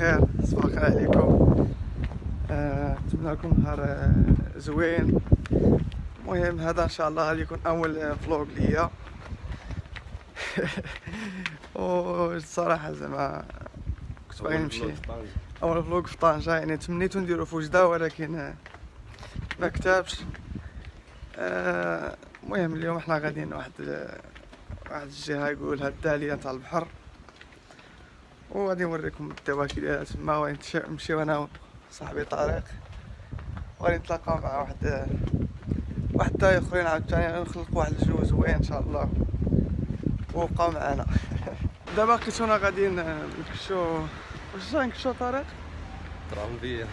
الخير، صباح الخير عليكم. نتمنى لكم نهار زوين. المهم هذا ان شاء الله غادي يكون اول فلوق ليا. والصراحه زعما كنت باغي نمشي اول فلوق في طنجة، يعني تمنيتو نديرو في وجدة ولكن ما كتبش. المهم اليوم احنا غاديين واحد الجهه يقولها الداليه تاع البحر، وغادي نوريكم الدواء كي دايره تما. وغادي نمشيو انا وصاحبي طارق، وغادي نتلاقاو مع واحد تاع اخرين عاوتاني، نخلقوا واحد الجو زوين ان شاء الله، وبقاو معنا. دابا لقيتونا غاديين نكشو. واش جاي نكشو طارق؟ طرامبية.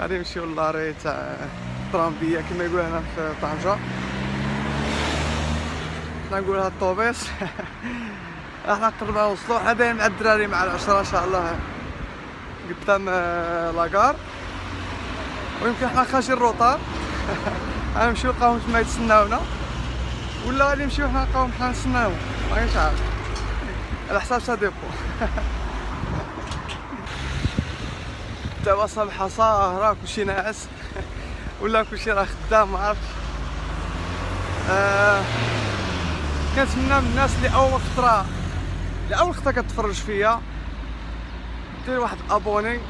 غادي نمشيو للاري تاع طرامبية كما يقولوا هنا في طنجة، حنا نقولها الطوبيس. احنا قربنا نوصلو، حنا دايرين مع الدراري مع العشرة ان شاء الله قدام لاكار، ويمكن حنا خارجين الروطار. غنمشيو نلقاوهم تما يتسناونا، ولا غادي نمشيو حنا نلقاوهم حنا نتسناوهم، مانيش عارف على حساب صديقو. دابا صباحا ساهرة كلشي ناعس، ولا كلشي راه خدام معرفتش. كنتمنى من الناس اللي اول خطره كتفرج فيا دير واحد ابوني،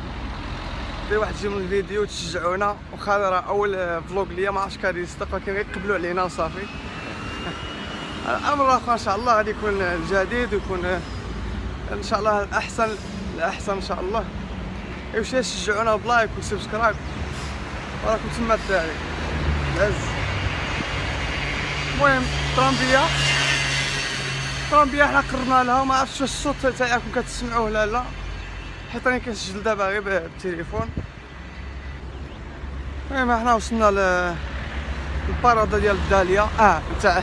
دير واحد جيم الفيديو تشجعونا. واخا راه اول فلوق ليا ما عرفتش غادي يصدق، ولكن غير يقبلوا علينا وصافي. الامر الاخر ان شاء الله غادي يكون الجديد، ويكون ان شاء الله الاحسن ان شاء الله. يمشي شجعونا بلايك وسبسكرايب، وراكم تما الدراري العز. المهم طرامبية حنا قربنا لها، ما عرفتش واش الصوت تاعكم كتسمعوه ولا لا، حيت راني كنسجل دابا غير بالتليفون. المهم حنا وصلنا للبارادة ديال الدالية تاع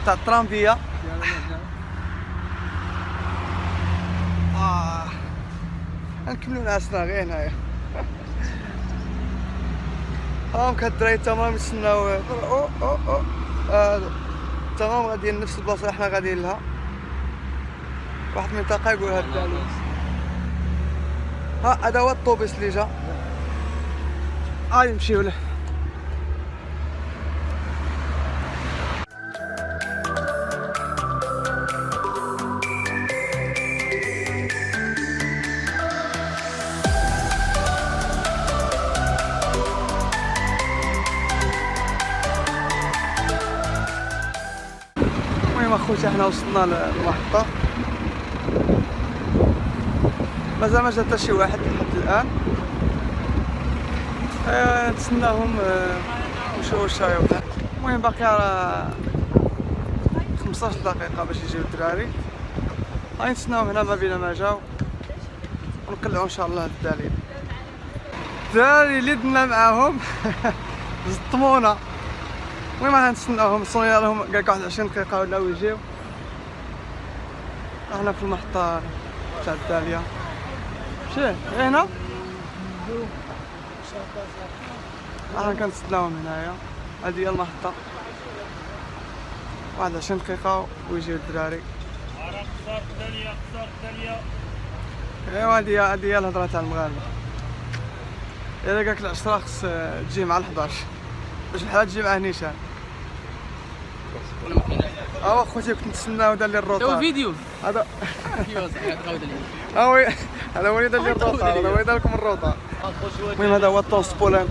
الطرامبية. غنكملو نعسنا غير هنايا. هاهم الدراري تمام يتسناو تمام غاديين نفس البلاصة اللي حنا غاديين لها، واحد المنطقة يقولها الدالية. هذا هو الطوبيس اللي جا، نمشيو له. المهم اخوتي حنا وصلنا للمحطة، مازال ما جا حتى شي واحد لحد الان. نتسناهم نشوفوا واش غيوقع. المهم باقي 15 دقيقة باش يجيو الدراري، غادي نتسناوهم هنا ما بين ما جاو، ونقلعو ان شاء الله الدالية. الدراري اللي درنا معاهم زطمونا. المهم غنتسناوهم، صوني لهم كاع 21 دقيقة ولاو يجيو. احنا في المحطة تاع الدالية، شتيه هنا احنا كنتسناوهم هنايا. هادي هي المحطة، 21 دقيقة ويجيو الدراري. ايوا هادي هي الهضرة تاع المغاربة، إلا قالك العشرة خص تجي مع 11 باش بحال تجي مع نيشان. اخوتي كنت نتسناو دار لي الروطار. هذا فيديو هذا وي هذا هو اللي دار لي الروطار، هذا هو اللي دار لكم الروطار. المهم هذا هو الطوس بولان.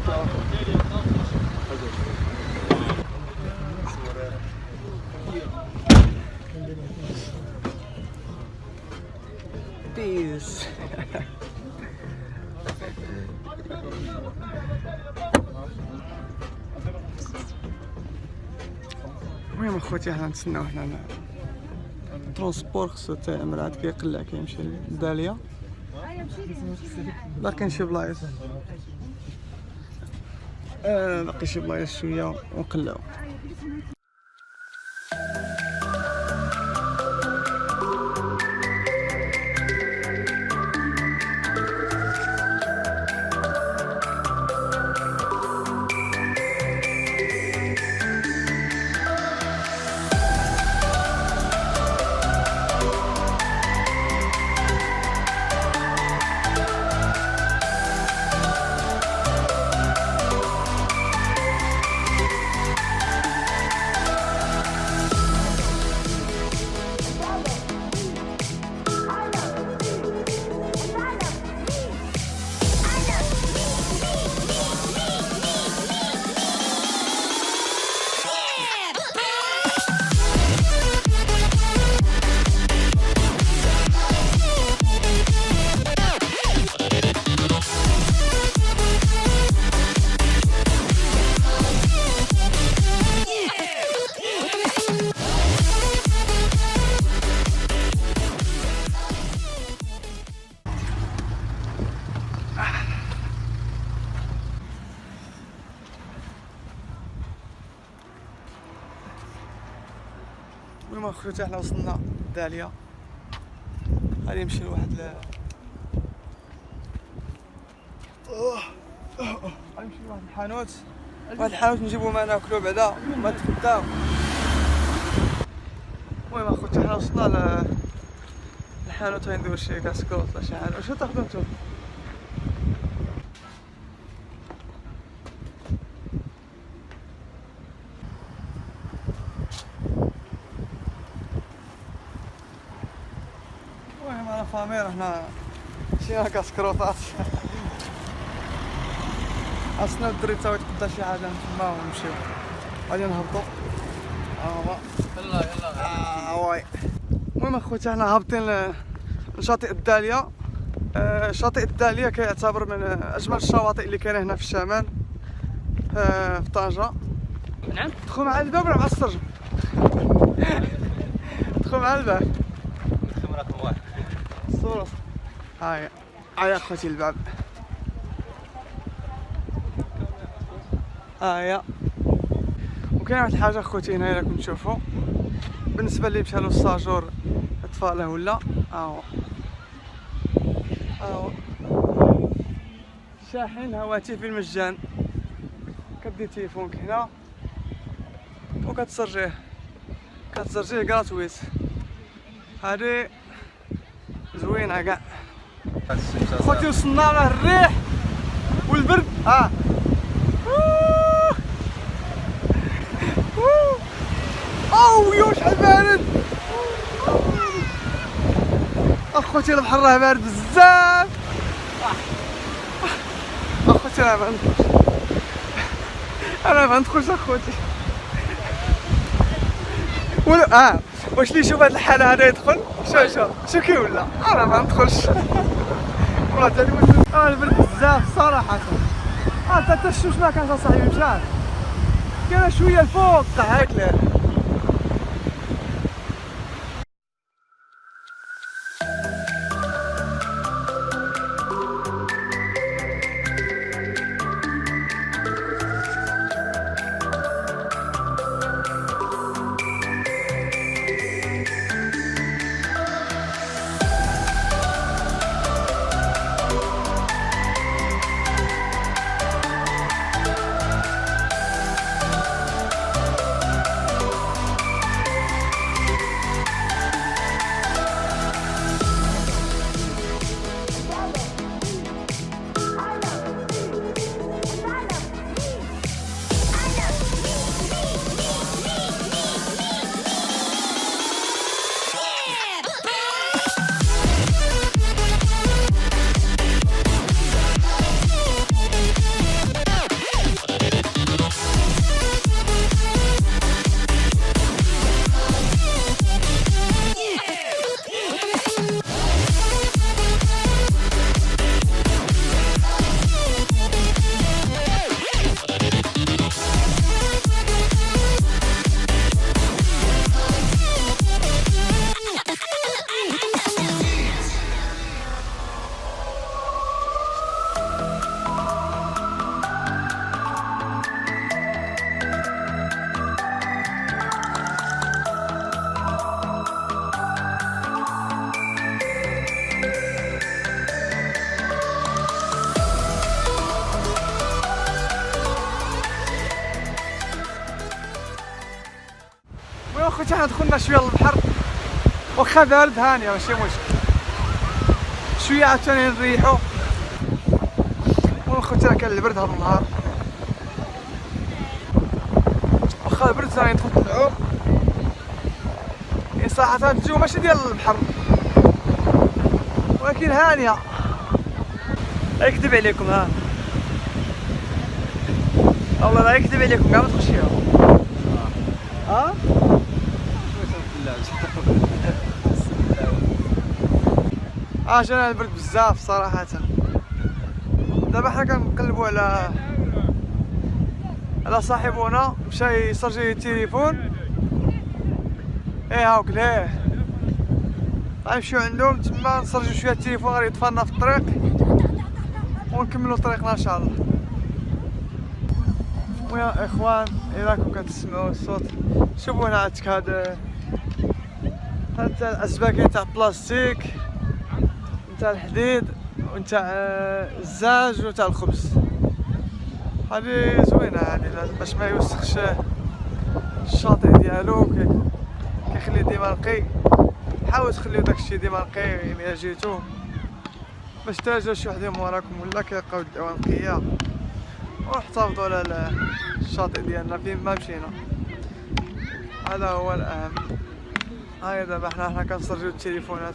بيس. المهم اخوتي حنا نتسناو هنا ترونسبور، خصو مراد كيقلع كيمشي للدالية. باقيين شي بلايص، باقي شي بلايص شوية ونقلعو. اخوتي حنا وصلنا للدالية، غادي نمشي لواحد غنمشي لواحد الحانوت، نجيبو ما ناكلو بعدا ما نتغداو. المهم اخوتي حنا وصلنا للحانوت، غنديرو شي كاسكوط ولا شي حاجه. واش تاخدو نتوما؟ المهم انا فامير هنا شي كاسكروطات اصلا الدري تا يتقدا شي حاجه تما ونمشيو. غادي نهبطو يلا واي. المهم اخوتي حنا هابطين لشاطئ الدالية. شاطئ الدالية كيعتبر من اجمل الشواطئ اللي كاينه هنا في الشمال في طنجة. نعم دخل مع الباب ولا مع السرج؟ دخل مع الباب. نختم رقم واحد الصورة هاي اخوتي الباب. هاهي. وكاين واحد الحاجة اخوتي هنا راكم تشوفوا، بالنسبة اللي مشى له الساجور اطفاله ولا هو شاحن هواتف بالمجان. كدي تليفونك هنا وكتسرجيه كراتويت. هادي زوينة كاع خوتي. وصلنا له الريح والبرد. اوه شحال بارد اخوتي. البحر راه بارد بزاف اخوتي. انا ما ندخلش اخوتي ولا واش اللي يشوف هاد الحالة هذا يدخل؟ شو كي ولا انا ما ندخلش والله تاني. البرد بزاف صراحة. حتى الشمس ما كانش صاحبي مشات، كاينه شويه الفوق تاع هاكله. اخوتي حنا دخلنا شويه للبحر، واخا بارد هانيه ماشي مشكل. شويه عاوتاني نريحو. واخوتي راه كان البرد هذا النهار، واخا البرد ثاني ندخل نطلعو. صراحه الجو ماشي ديال البحر ولكن هانيه. لا يكذب عليكم والله لا يكذب عليكم كاع ما تخشيها. جانا البرد بزاف صراحة. دابا حنا كنقلبوا على صاحبنا مشى يسرجي التليفون. هاوك ليه غنمشيو عندهم تما نسرجيو شويه التليفون، غادي يطفالنا في الطريق ونكملوا طريقنا ان شاء الله. ويا اخوان الا راكم كتسمعوا الصوت، شوفوا هنا عندك هاد نتاع الاسباكين تاع بلاستيك، نتاع الحديد، ونتاع الزاج، وتاع الخبز. هذه زوينه هذه باش ما يوسخش الشاطئ ديالو، كيخليه ديما نقي. حاول تخليو داكشي ديما نقي الا جيتو، باش تاجا شي وحدين موراكم ولا كيلقاو الدعوه نقيه، ونحتفظوا على الشاطئ ديالنا فين ما مشينا. هذا هو الاهم. هاي دابا حنا كنسرجو التليفونات.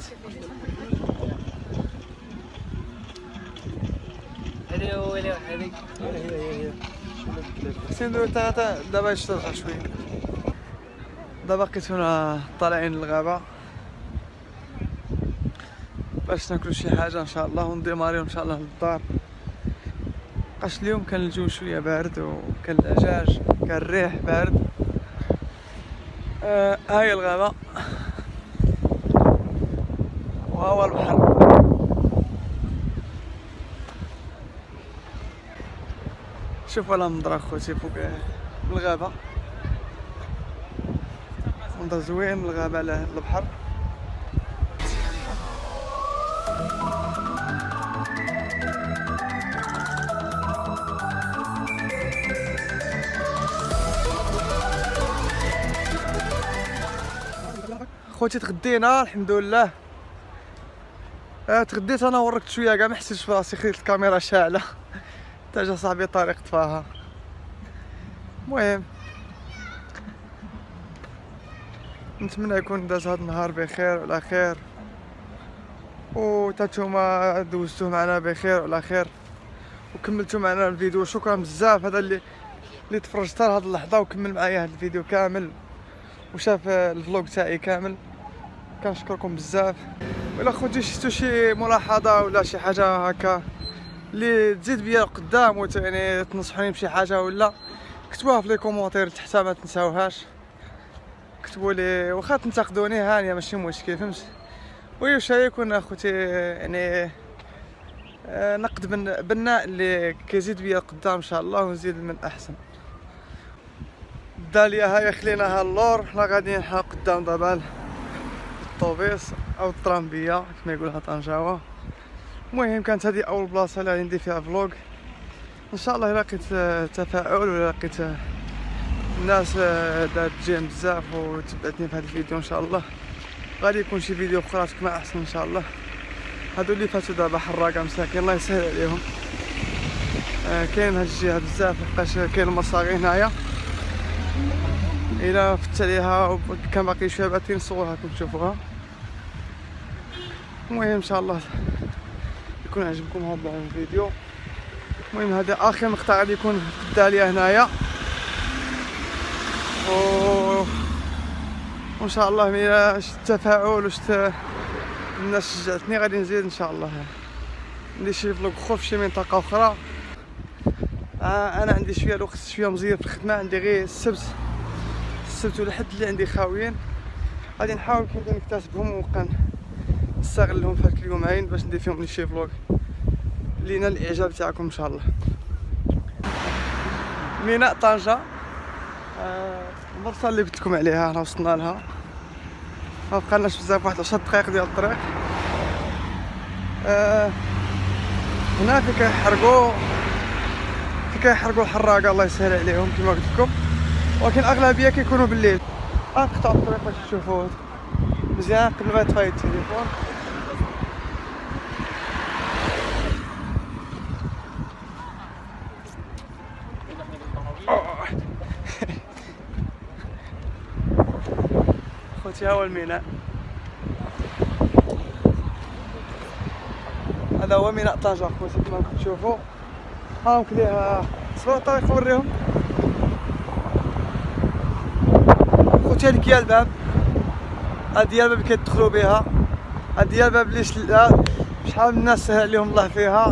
خصني ندوي دابا يشتغل شوي. دابا بقيتونا طالعين للغابة باش ناكلو شي حاجة ان شاء الله، ونديماريو ان شاء الله للدار. بقاش اليوم كان الجو شوية بارد، وكان الأجاج، كان الريح بارد. هاي الغابة وهو البحر. شوفوا المنظر اخوتي فوق الغابة، منظر زوين من الغابة على البحر. خوتي تغدينا الحمد لله. تغديت انا وركت شويه كاع ما حسيتش براسي، خليت الكاميرا شاعله تا جا صاحبي طارق طفاها. المهم نتمنى يكون داز هاد النهار بخير وعلى خير، و نتوما دوزتوه معنا بخير وعلى خير، وكملتوا معنا الفيديو. شكرا بزاف هذا اللي تفرج حتى لهاد اللحظه وكمل معايا هاد الفيديو كامل وشاف الفلوق تاعي كامل. كنشكركم بزاف. ولا خوتي شفتوا شي ملاحظه ولا شي حاجه هكا اللي تزيد بيا قدام يعني تنصحوني بشي حاجه ولا، كتبوها في لي كومونتير تحت ما تنساوهاش. كتبوا لي واخا تنتقدوني هانيه ماشي مشكل، فهمت. واش يكون اخوتي يعني نقد بناء اللي كيزيد بيا قدام ان شاء الله، ونزيد من احسن. الداليه هاي خليناها اللور، حنا غاديين حنا قدام دابا الطوبيس او الطرامبيه كما يقولها طنجاوه. المهم كانت هذه اول بلاصه اللي غادي ندير فيها فلوق. ان شاء الله الا لقيت تفاعل ولا لقيت الناس دات جيم بزاف وتبعتني في هذا الفيديو، ان شاء الله غادي يكون شي فيديو اخرى تكون احسن ان شاء الله. هادو اللي فاتوا دابا حراقه مساكين الله يسهل عليهم. كاين هاد الجهه بزاف لحقاش كاين المصاغي هنايا، الى فت عليها كان باقي شويه بعد نصورها راكم تشوفوها. المهم ان شاء الله يكون عجبكم هذا الفيديو. المهم هذا اخر مقطع غادي يكون في الداليه هنايا، وان شاء الله الى شفت التفاعل وشفت الناس شجعتني غادي نزيد ان شاء الله ندير شي فلوق اخر في شي منطقه اخرى. انا عندي شويه الوقت شويه مزير في الخدمه، عندي غير السبت والحد اللي عندي خاويين، غادي نحاول كيف نكتسبهم ونبقى نستغلهم في هاد اليومين باش ندير فيهم شي فلوق لينا الاعجاب تاعكم ان شاء الله. ميناء طنجة، المرسى اللي قلت لكم عليها حنا وصلنا لها، ما بقالناش بزاف، واحد 10 دقائق ديال الطريق. هنا في كيحرقوا الحراقه الله يسهل عليهم كما قلت لكم، ولكن اغلبيه كيكونوا بالليل. نقطعوا الطريق باش تشوفوا مزيان قبل ما يطفي التليفون. خوتي ها هو الميناء، هذا هو ميناء طنجة خوتي كما راكم تشوفوا. ها ليها صورة الطريق نوريهم خوتي. هذيك هي الباب، هادي هي الباب اللي كيدخلوا بها، هادي هي الباب اللي شحال من الناس سهل عليهم الله فيها.